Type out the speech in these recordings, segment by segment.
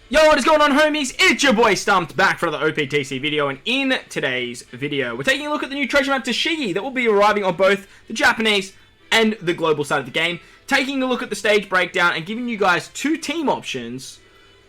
Yo, what is going on, homies? It's your boy StumpD back for another OPTC video, and in today's video, we're taking a look at the new treasure map TASHIGI that will be arriving on both the Japanese and the global side of the game, taking a look at the stage breakdown and giving you guys two team options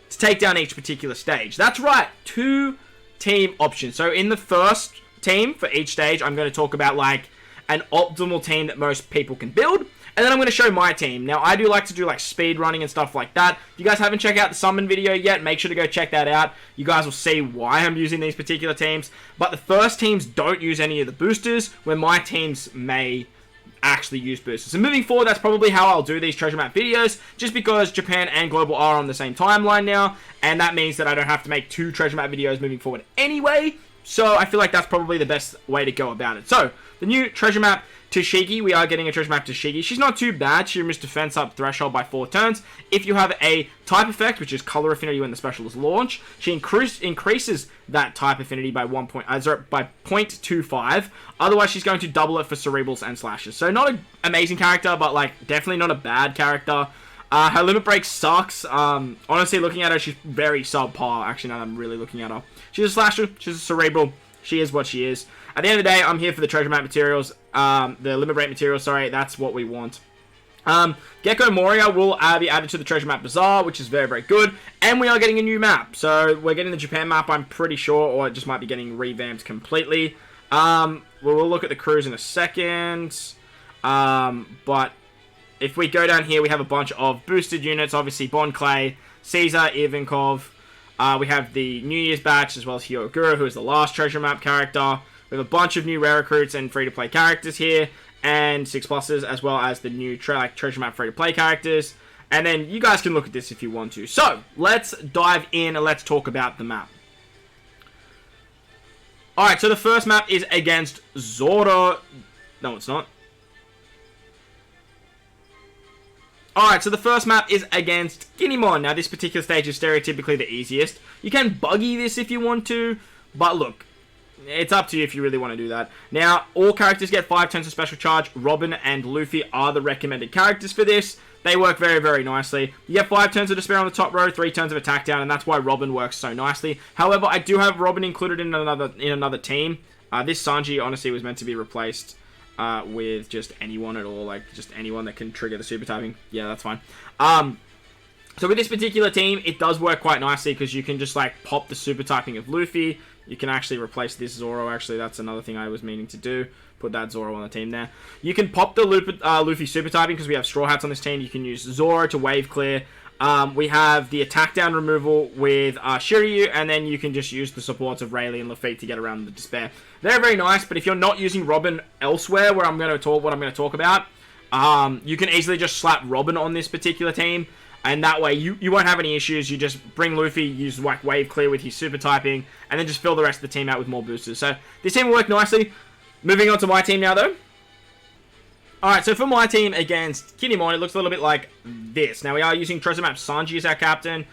to take down each particular stage. That's right, two team options. So in the first team for each stage, I'm going to talk about like an optimal team that most people can build. And then I'm going to show my team. Now, I do like to do like speed running and stuff like that. If you guys haven't checked out the summon video yet, make sure to go check that out. You guys will see why I'm using these particular teams. But the first teams don't use any of the boosters, where my teams may actually use boosters. So moving forward, that's probably how I'll do these treasure map videos, just because Japan and global are on the same timeline now. And that means that I don't have to make two treasure map videos moving forward anyway. So I feel like that's probably the best way to go about it. So, the new treasure map TASHIGI, we are getting a treasure map TASHIGI. She's not too bad. She removes defense up threshold by 4 turns. If you have a type effect, which is color affinity when the special is launched, she increases that type affinity by 0.25. Otherwise, she's going to double it for cerebrals and slashes. So not an amazing character, but like definitely not a bad character. Her limit break sucks. Honestly, looking at her, she's very subpar. Actually, now that I'm really looking at her, she's a slasher. She's a cerebral. She is what she is. At the end of the day, I'm here for the treasure map materials. The limit break materials, sorry, that's what we want. Gecko Moria will be added to the treasure map bazaar, which is very, very good. And we are getting a new map. So we're getting the Japan map, I'm pretty sure, or it just might be getting revamped completely. We'll look at the crews in a second. But if we go down here, we have a bunch of boosted units. Obviously, Bon Clay, Caesar, Ivankov. We have the New Year's batch, as well as Hyogura, who is the last treasure map character. We have a bunch of new rare recruits and free-to-play characters here, and 6+, as well as the new treasure map free-to-play characters. And then you guys can look at this if you want to. So, let's dive in and let's talk about the map. Alright, so the first map is against Zoro. No, it's not. Alright, so the first map is against Guinea. Now, this particular stage is stereotypically the easiest. You can buggy this if you want to, but look, it's up to you if you really want to do that. Now, all characters get 5 turns of special charge. Robin and Luffy are the recommended characters for this. They work very, very nicely. You get 5 turns of despair on the top row, 3 turns of attack down, and that's why Robin works so nicely. However, I do have Robin included in another team. This Sanji, honestly, was meant to be replaced with just anyone at all, like just anyone that can trigger the super typing. Yeah, that's fine. So with this particular team, it does work quite nicely because you can just like pop the super typing of Luffy. You can actually replace this Zoro. Actually, that's another thing I was meaning to do. Put that Zoro on the team there. You can pop the Luffy super typing because we have Straw Hats on this team. You can use Zoro to wave clear. We have the attack down removal with Shiryu, and then you can just use the supports of Rayleigh and Luffy to get around the despair. They're very nice, but if you're not using Robin elsewhere, where I'm going to talk about, you can easily just slap Robin on this particular team. And that way, you won't have any issues. You just bring Luffy, use like wave clear with his super typing, and then just fill the rest of the team out with more boosters. So, this team will work nicely. Moving on to my team now, though. Alright, so for my team against Kinemon, it looks a little bit like this. Now, we are using Treasure Map Sanji as our captain.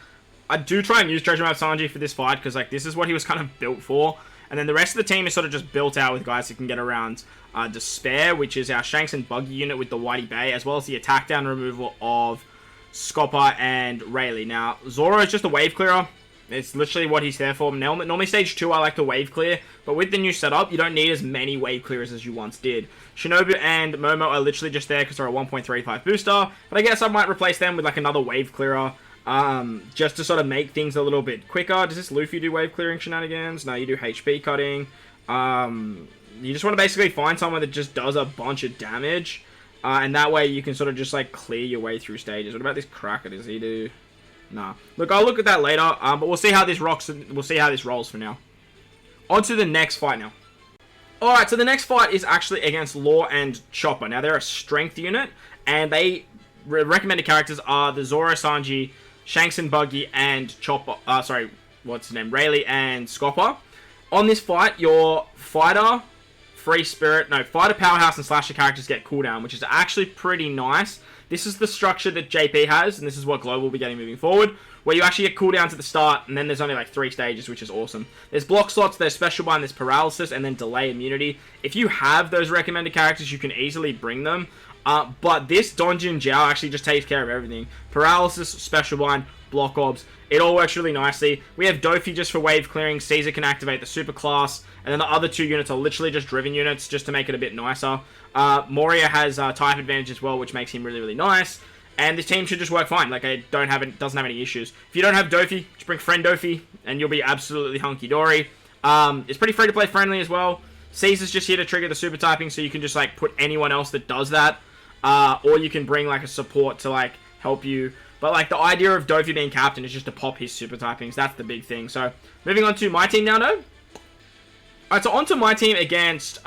I do try and use Treasure Map Sanji for this fight, because like this is what he was kind of built for. And then the rest of the team is sort of just built out with guys who can get around Despair, which is our Shanks and Buggy unit with the Whitey Bay, as well as the attack down removal of Scopper and Rayleigh. Now, Zoro is just a wave clearer. It's literally what he's there for. Normally stage 2 I like to wave clear, but with the new setup, you don't need as many wave clearers as you once did. Shinobu and Momo are literally just there because they're a 1.35 booster, but I guess I might replace them with like another wave clearer, just to sort of make things a little bit quicker. Does this Luffy do wave clearing shenanigans? No, you do HP cutting. You just want to basically find someone that just does a bunch of damage. And that way you can sort of just like clear your way through stages. What about this Cracker? Does he do? Nah. Look, I'll look at that later. But we'll see how this rocks. We'll see how this rolls for now. On to the next fight now. Alright, so the next fight is actually against Law and Chopper. Now they're a strength unit, and they recommended characters are the Zoro, Sanji, Shanks and Buggy, and Chopper. Sorry, what's his name? Rayleigh and Scopper. On this fight, your fighter, fighter, powerhouse, and slasher characters get cooldown, which is actually pretty nice. This is the structure that JP has, and this is what Global will be getting moving forward, where you actually get cooldowns at the start, and then there's only like 3 stages, which is awesome. There's block slots, there's special bind, there's paralysis, and then delay immunity. If you have those recommended characters, you can easily bring them. But this Donjin Jiao actually just takes care of everything. Paralysis, special bind, block orbs. It all works really nicely. We have Dofi just for wave clearing. Caesar can activate the super class. And then the other 2 units are literally just driven units just to make it a bit nicer. Moria has type advantage as well, which makes him really, really nice. And this team should just work fine. Like, it doesn't have any issues. If you don't have Dofi, just bring friend Dofi, and you'll be absolutely hunky-dory. It's pretty free-to-play friendly as well. Caesar's just here to trigger the super typing, so you can just, like, put anyone else that does that. Or you can bring, like, a support to, like, help you. But, like, the idea of Dofi being captain is just to pop his super typings. That's the big thing. So, moving on to my team now, though. Alright, so onto my team against,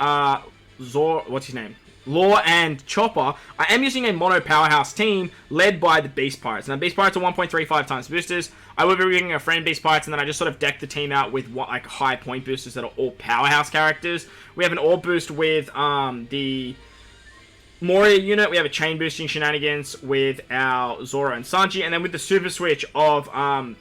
Zoro, what's his name? Law and Chopper. I am using a mono powerhouse team led by the Beast Pirates. Now, Beast Pirates are 1.35 times boosters. I will be bringing a friend Beast Pirates, and then I just sort of deck the team out with like high point boosters that are all powerhouse characters. We have an orb boost with the Moria unit. We have a chain boosting shenanigans with our Zoro and Sanji, and then with the super switch of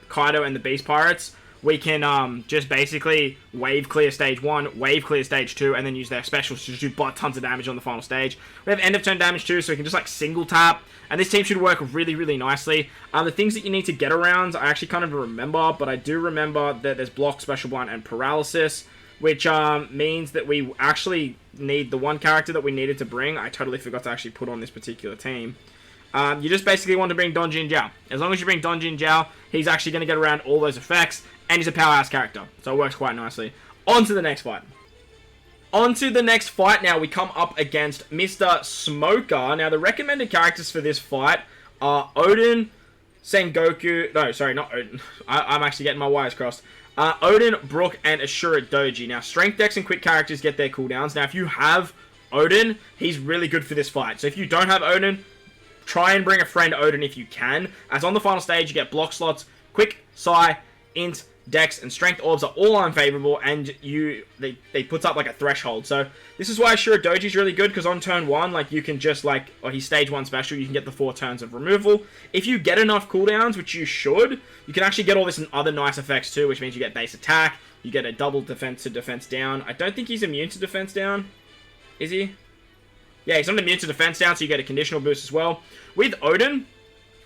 Kaido and the Beast Pirates, we can just basically wave clear stage 1, wave clear stage 2, and then use their specials to do tons of damage on the final stage. We have end of turn damage too, so we can just like single tap, and this team should work really, really nicely. The things that you need to get around, I actually kind of remember, but I do remember that there's block, special blind, and paralysis, which means that we actually need the one character that we needed to bring. I totally forgot to actually put on this particular team. You just basically want to bring Donjin Jiao. As long as you bring Donjin Jiao, he's actually going to get around all those effects, and he's a powerhouse character, so it works quite nicely. On to the next fight. On to the next fight now, we come up against Mr. Smoker. Now, the recommended characters for this fight are Odin, Sengoku... No, sorry, not Odin. I'm actually getting my wires crossed. Odin, Brook, and Ashura Doji. Now, Strength Dex and Quick characters get their cooldowns. Now, if you have Odin, he's really good for this fight. So if you don't have Odin, try and bring a friend Odin if you can. As on the final stage, you get block slots, Quick, Psi, Int, Dex, and Strength orbs are all unfavorable, and they put up like a threshold. So this is why Ashura Doji is really good, because on turn 1, like, you can just like, or he's stage 1 special, you can get the 4 turns of removal. If you get enough cooldowns, which you should, you can actually get all this and other nice effects too, which means you get base attack, you get a double defense to defense down. I don't think he's immune to defense down. Is he? Yeah, he's not immune to defense down, so you get a conditional boost as well. With Odin,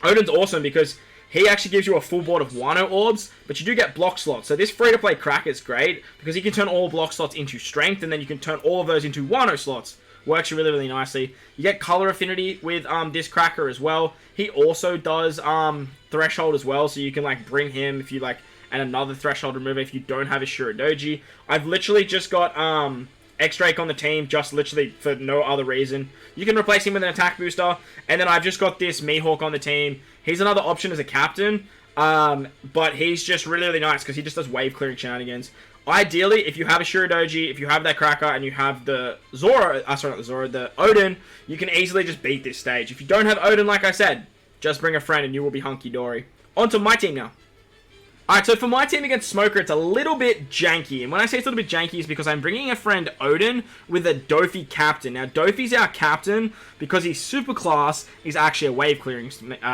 Odin's awesome because he actually gives you a full board of Wano orbs, but you do get block slots. So this free-to-play crack is great because he can turn all block slots into strength, and then you can turn all of those into Wano slots. Works really, really nicely. You get color affinity with this cracker as well. He also does threshold as well, so you can like bring him if you like, and another threshold remover if you don't have a Shuradoji. I've literally just got X-Drake on the team, just literally for no other reason. You can replace him with an attack booster, and then I've just got this Mihawk on the team. He's another option as a captain, but he's just really, really nice because he just does wave clearing shenanigans. Ideally, if you have a Shuradoji, if you have that cracker, and you have the Zoro, sorry, not the Zoro, the Odin, you can easily just beat this stage. If you don't have Odin, like I said, just bring a friend and you will be hunky-dory. On to my team now. Alright, so for my team against Smoker, it's a little bit janky. And when I say it's a little bit janky, it's because I'm bringing a friend Odin with a Dofi captain. Now, Dofi's our captain because he's super class. He's actually a wave clearing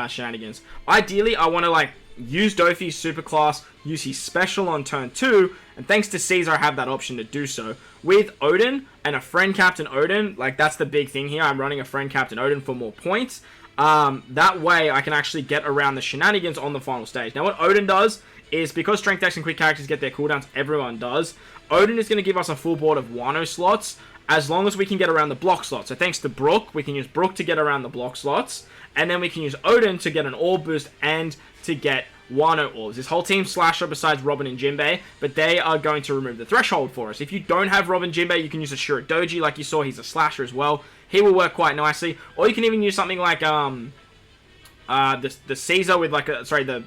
shenanigans. Ideally, I want to like use Dofi's super class, use his special on turn 2, and thanks to Caesar, I have that option to do so. With Odin and a friend captain Odin, like that's the big thing here. I'm running a friend captain Odin for more points. That way, I can actually get around the shenanigans on the final stage. Now, what Odin does is because Strength Dex and Quick characters get their cooldowns, everyone does. Odin is going to give us a full board of Wano slots as long as we can get around the block slots. So thanks to Brook, we can use Brook to get around the block slots, and then we can use Odin to get an orb boost and to get Wano orbs. This whole team slasher besides Robin and Jinbei, but they are going to remove the threshold for us. If you don't have Robin Jinbei, you can use a Shuradoji, like you saw, he's a slasher as well. He will work quite nicely. Or you can even use something like the Caesar with like a, sorry, the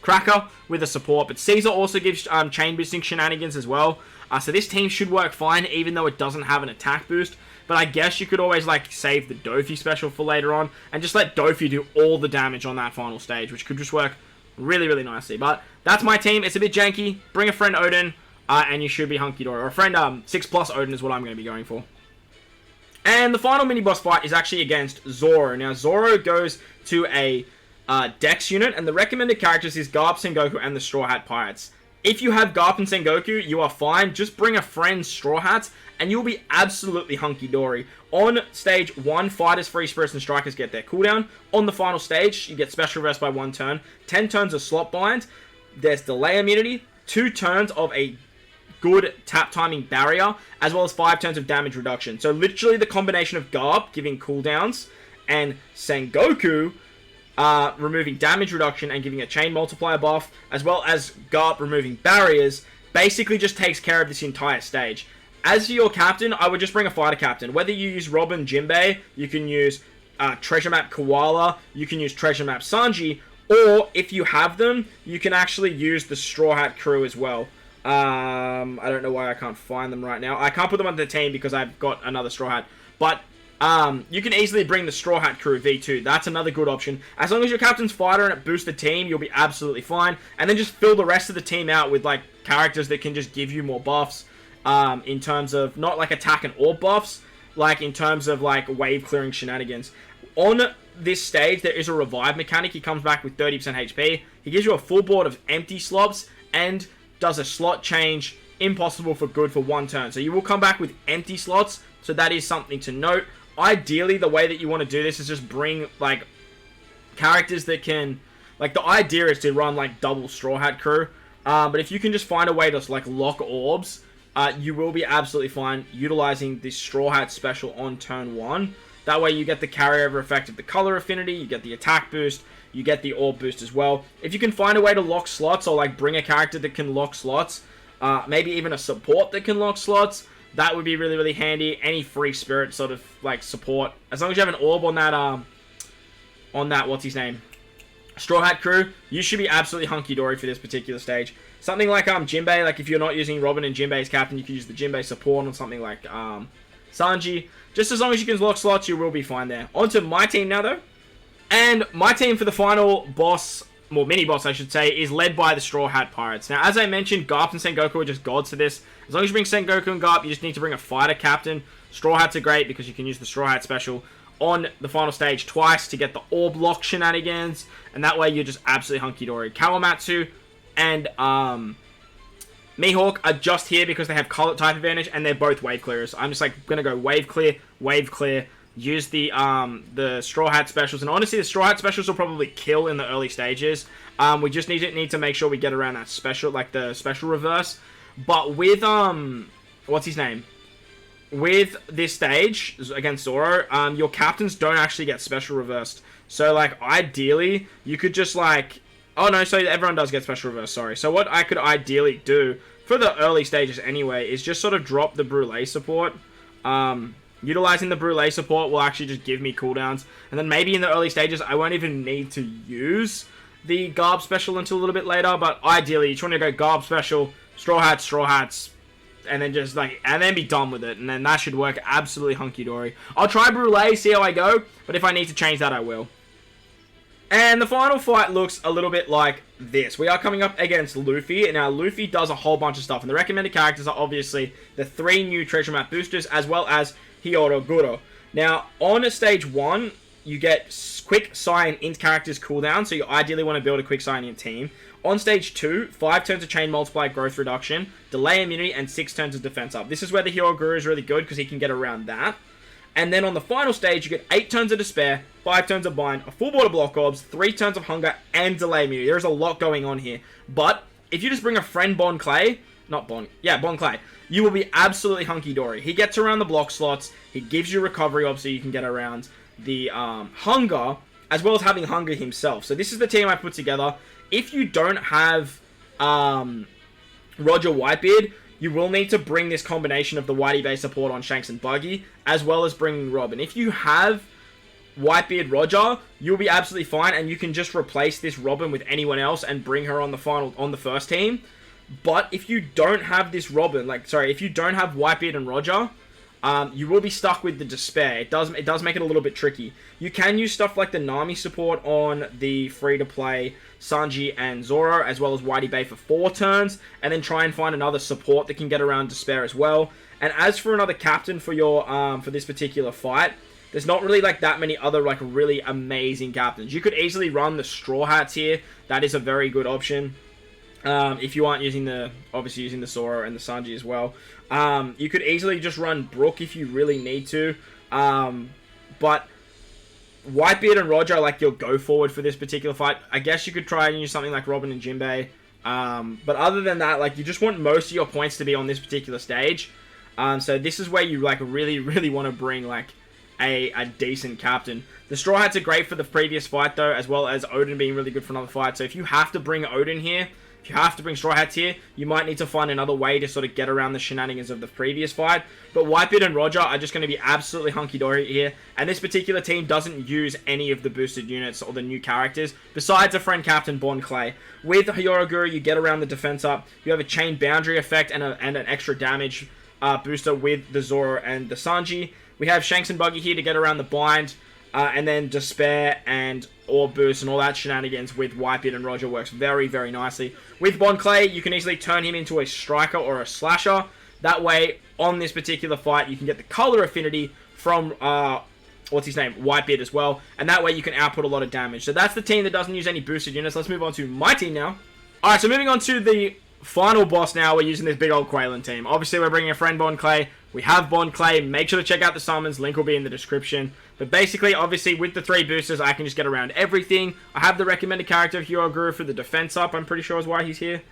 Cracker with a support, but Caesar also gives chain boosting shenanigans as well. So this team should work fine, even though it doesn't have an attack boost. But I guess you could always like save the Dofi special for later on, and just let Dofi do all the damage on that final stage, which could just work really, really nicely. But that's my team. It's a bit janky. Bring a friend Odin, and you should be hunky-dory. Or a friend 6+ Odin is what I'm going to be going for. And the final mini-boss fight is actually against Zoro. Now, Zoro goes to a Dex unit, and the recommended characters is Garp, Sengoku, and the Straw Hat Pirates. If you have Garp and Sengoku, you are fine. Just bring a friend Straw Hats, and you'll be absolutely hunky-dory. On stage 1, fighters, free spirits, and strikers get their cooldown. On the final stage, you get special reverse by 1 turn. 10 turns of slot bind. There's delay immunity. 2 turns of a good tap timing barrier, as well as 5 turns of damage reduction. So literally the combination of Garp giving cooldowns and Sengoku removing damage reduction and giving a chain multiplier buff, as well as Garp removing barriers, basically just takes care of this entire stage. As for your captain, I would just bring a fighter captain. Whether you use Robin Jinbei, you can use Treasure Map Koala, you can use Treasure Map Sanji, or if you have them, you can actually use the Straw Hat crew as well. I don't know why I can't find them right now. I can't put them on the team because I've got another Straw Hat, but you can easily bring the Straw Hat crew V2. That's another good option. As long as your captain's fighter and it boosts the team, you'll be absolutely fine. And then just fill the rest of the team out with like characters that can just give you more buffs. In terms of not like attack and orb buffs, like in terms of like wave clearing shenanigans. On this stage, there is a revive mechanic. He comes back with 30% HP. He gives you a full board of empty slots and does a slot change impossible for good for 1 turn. So you will come back with empty slots. So that is something to note. Ideally, the way that you want to do this is just bring like characters that can, like the idea is to run like double Straw Hat crew. But if you can just find a way to like lock orbs, you will be absolutely fine utilizing this Straw Hat special on turn 1. That way you get the carryover effect of the color affinity, you get the attack boost, you get the orb boost as well. If you can find a way to lock slots or like bring a character that can lock slots, maybe even a support that can lock slots, that would be really, really handy. Any free spirit sort of like support. As long as you have an orb on that, what's his name? Straw Hat crew, you should be absolutely hunky-dory for this particular stage. Something like Jinbei, like if you're not using Robin and Jinbei as captain, you can use the Jinbei support on something like Sanji. Just as long as you can lock slots, you will be fine there. On to my team now, though. And my team for the final boss, well, mini-boss, I should say, is led by the Straw Hat Pirates. Now, as I mentioned, Garp and Sengoku are just gods to this. As long as you bring Sengoku and Garp, you just need to bring a fighter captain. Straw Hats are great because you can use the Straw Hat special on the final stage twice to get the orb lock shenanigans. And that way, you're just absolutely hunky-dory. Kawamatsu and Mihawk are just here because they have color type advantage and they're both wave clearers. I'm just like gonna go wave clear, use the Straw Hat specials, and honestly the Straw Hat specials will probably kill in the early stages. We just need to make sure we get around that special, like the special reverse. But with what's his name? With this stage against Zoro, your captains don't actually get special reversed. So like ideally you could just like, oh no, so everyone does get special reverse, sorry. So what I could ideally do, for the early stages anyway, is just sort of drop the Brûlée support. Utilizing the Brûlée support will actually just give me cooldowns. And then maybe in the early stages, I won't even need to use the Garb special until a little bit later. But ideally, you just want to go Garb special, Straw Hats, and then just like, and then be done with it. And then that should work absolutely hunky-dory. I'll try Brûlée, see how I go. But if I need to change that, I will. And the final fight looks a little bit like this. We are coming up against Luffy. Now, Luffy does a whole bunch of stuff. And the recommended characters are obviously the 3 new treasure map boosters, as well as Hyodoguro. Now, on stage 1, you get quick Saiyan int characters cooldown. So you ideally want to build a quick Saiyan int team. On stage 2, 5 turns of chain multiply growth reduction, delay immunity, and 6 turns of defense up. This is where the Hyodoguro is really good because he can get around that. And then on the final stage, you get 8 turns of Despair, 5 turns of Bind, a full board of Block Orbs, 3 turns of Hunger, and Delay Immunity. There's a lot going on here. But if you just bring a friend Bon Clay, Bon Clay, you will be absolutely hunky-dory. He gets around the block slots, he gives you Recovery Orbs so you can get around the Hunger, as well as having Hunger himself. So this is the team I put together. If you don't have Roger Whitebeard, you will need to bring this combination of the Whitey Bay support on Shanks and Buggy, as well as bringing Robin. If you have Whitebeard Roger, you'll be absolutely fine, and you can just replace this Robin with anyone else and bring her on the first team. But if you don't have this Robin, if you don't have Whitebeard and Roger, you will be stuck with the Despair. It does make it a little bit tricky. You can use stuff like the Nami support on the free-to-play Sanji and Zoro, as well as Whitey Bay for 4 turns, and then try and find another support that can get around Despair as well. And as for another captain for your for this particular fight, there's not really like that many other like really amazing captains. You could easily run the Straw Hats here. That is a very good option. If you aren't using obviously using the Zoro and the Sanji as well. You could easily just run Brook if you really need to. But Whitebeard and Roger are like your go forward for this particular fight. I guess you could try and use something like Robin and Jinbei. But other than that, like, you just want most of your points to be on this particular stage. So this is where you like really, really want to bring like a decent captain. The Straw Hats are great for the previous fight though, as well as Odin being really good for another fight. So if you have to bring Odin here, if you have to bring Straw Hats here, you might need to find another way to sort of get around the shenanigans of the previous fight. But Whitebeard and Roger are just going to be absolutely hunky-dory here. And this particular team doesn't use any of the boosted units or the new characters, besides a friend captain, Bon Clay. With Hyoroguru, you get around the defense up. You have a chain boundary effect and an extra damage booster with the Zoro and the Sanji. We have Shanks and Buggy here to get around the bind. And then Despair and Orb Boost and all that shenanigans with Whitebeard and Roger works very, very nicely. With Bon Clay, you can easily turn him into a striker or a slasher. That way, on this particular fight, you can get the color affinity from, Whitebeard as well. And that way, you can output a lot of damage. So that's the team that doesn't use any boosted units. Let's move on to my team now. Alright, so moving on to the final boss now, we're using this big old Quaylen team. Obviously, we're bringing a friend Bon Clay. We have Bon Clay. Make sure to check out the summons. Link will be in the description. But basically, obviously, with the 3 boosters, I can just get around everything. I have the recommended character of Hyoroguru for the defense up. I'm pretty sure is why he's here.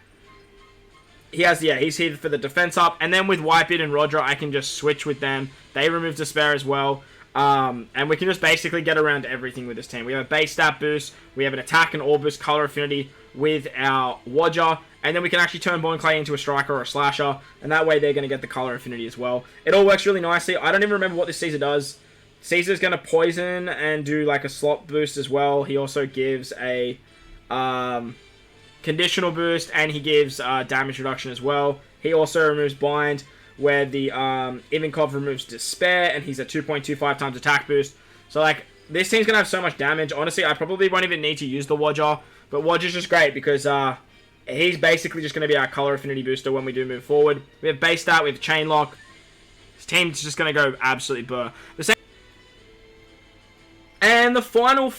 He's here for the defense up. And then with Whitebeard and Roger, I can just switch with them. They remove Despair as well. And we can just basically get around everything with this team. We have a base stat boost. We have an attack and all boost color affinity with our Roger. And then we can actually turn Bon Clay into a striker or a slasher. And that way they're going to get the color affinity as well. It all works really nicely. I don't even remember what this Caesar does. Caesar's going to poison and do like a slot boost as well. He also gives a conditional boost and he gives damage reduction as well. He also removes bind, where the Ivankov removes despair and he's a 2.25 times attack boost. So like, this team's going to have so much damage. Honestly, I probably won't even need to use the Roger. But Roger's just great because he's basically just going to be our color affinity booster when we do move forward. We have base stat, we have chain lock. This team's just going to go absolutely burr. And the final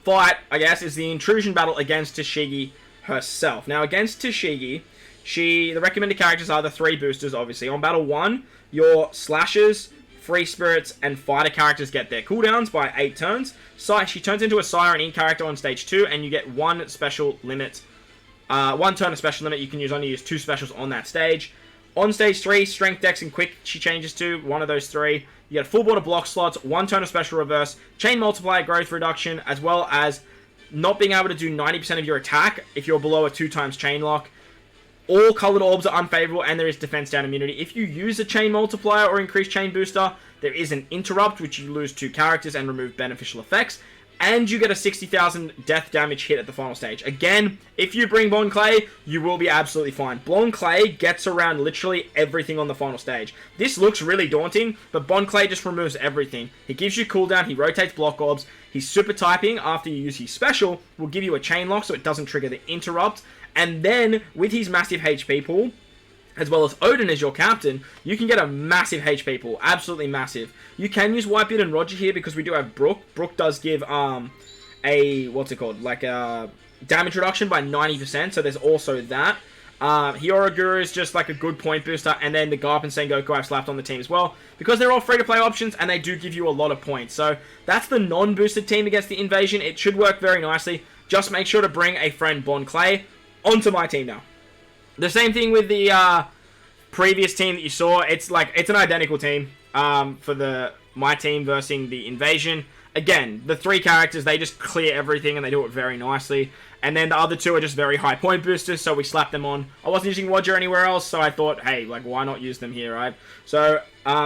fight, I guess, is the Intrusion battle against TASHIGI herself. Now, against TASHIGI, the recommended characters are the 3 boosters, obviously. On battle 1, your slashers, free spirits, and fighter characters get their cooldowns by 8 turns. So she turns into a Siren Ink character on stage 2, and you get 1 special limit. 1 turn of special limit. You can only use 2 specials on that stage. On stage 3, Strength, Dex, and Quick she changes to, one of those 3. You get full border block slots, 1 turn of special reverse, chain multiplier growth reduction, as well as not being able to do 90% of your attack if you're below a 2 times chain lock. All colored orbs are unfavorable, and there is defense down immunity. If you use a chain multiplier or increased chain booster, there is an interrupt, which you lose 2 characters and remove beneficial effects. And you get a 60,000 death damage hit at the final stage. Again, if you bring Bon Clay, you will be absolutely fine. Bon Clay gets around literally everything on the final stage. This looks really daunting, but Bon Clay just removes everything. He gives you cooldown, he rotates block orbs, his super typing after you use his special will give you a chain lock so it doesn't trigger the interrupt. And then, with his massive HP pool, as well as Odin as your captain, you can get a massive HP pool. Absolutely massive. You can use Whitebeard and Roger here because we do have Brook. Brook does give like a damage reduction by 90%, so there's also that. Hyoroguru is just like a good point booster, and then the Garp and Sengoku I've slapped on the team as well, because they're all free-to-play options, and they do give you a lot of points. So that's the non-boosted team against the Invasion. It should work very nicely. Just make sure to bring a friend Bon Clay onto my team now. The same thing with the previous team that you saw. It's an identical team for my team versus the Invasion. Again, the 3 characters, they just clear everything and they do it very nicely. And then the other 2 are just very high point boosters, so we slap them on. I wasn't using Roger anywhere else, so I thought, hey, like, why not use them here, right? So,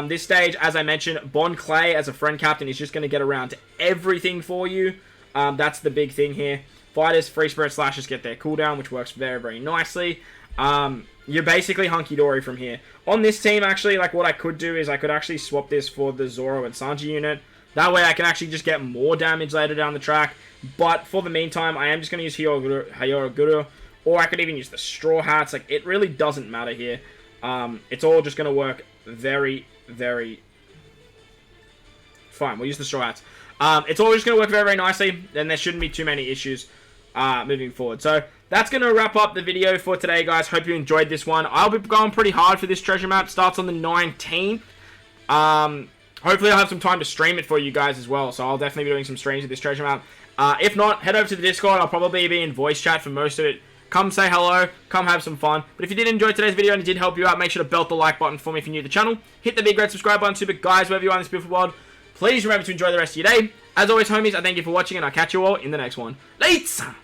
this stage, as I mentioned, Bon Clay as a friend captain is just going to get around to everything for you. That's the big thing here. Fighters, free spirit slashers get their cooldown, which works very, very nicely. You're basically hunky-dory from here. On this team, actually, like, what I could do is I could actually swap this for the Zoro and Sanji unit. That way I can actually just get more damage later down the track. But for the meantime, I am just going to use Hyoroguru, or I could even use the Straw Hats. Like, it really doesn't matter here. It's all just going to work very, very fine. We'll use the Straw Hats. It's all just going to work very, very nicely, and there shouldn't be too many issues moving forward. So, that's going to wrap up the video for today, guys. Hope you enjoyed this one. I'll be going pretty hard for this treasure map. Starts on the 19th. Hopefully I'll have some time to stream it for you guys as well. So I'll definitely be doing some streams of this treasure map. If not, head over to the Discord. I'll probably be in voice chat for most of it. Come say hello. Come have some fun. But if you did enjoy today's video and it did help you out, make sure to belt the like button for me if you're new to the channel. Hit the big red subscribe button too. But guys, wherever you are in this beautiful world, please remember to enjoy the rest of your day. As always, homies, I thank you for watching and I'll catch you all in the next one. Later!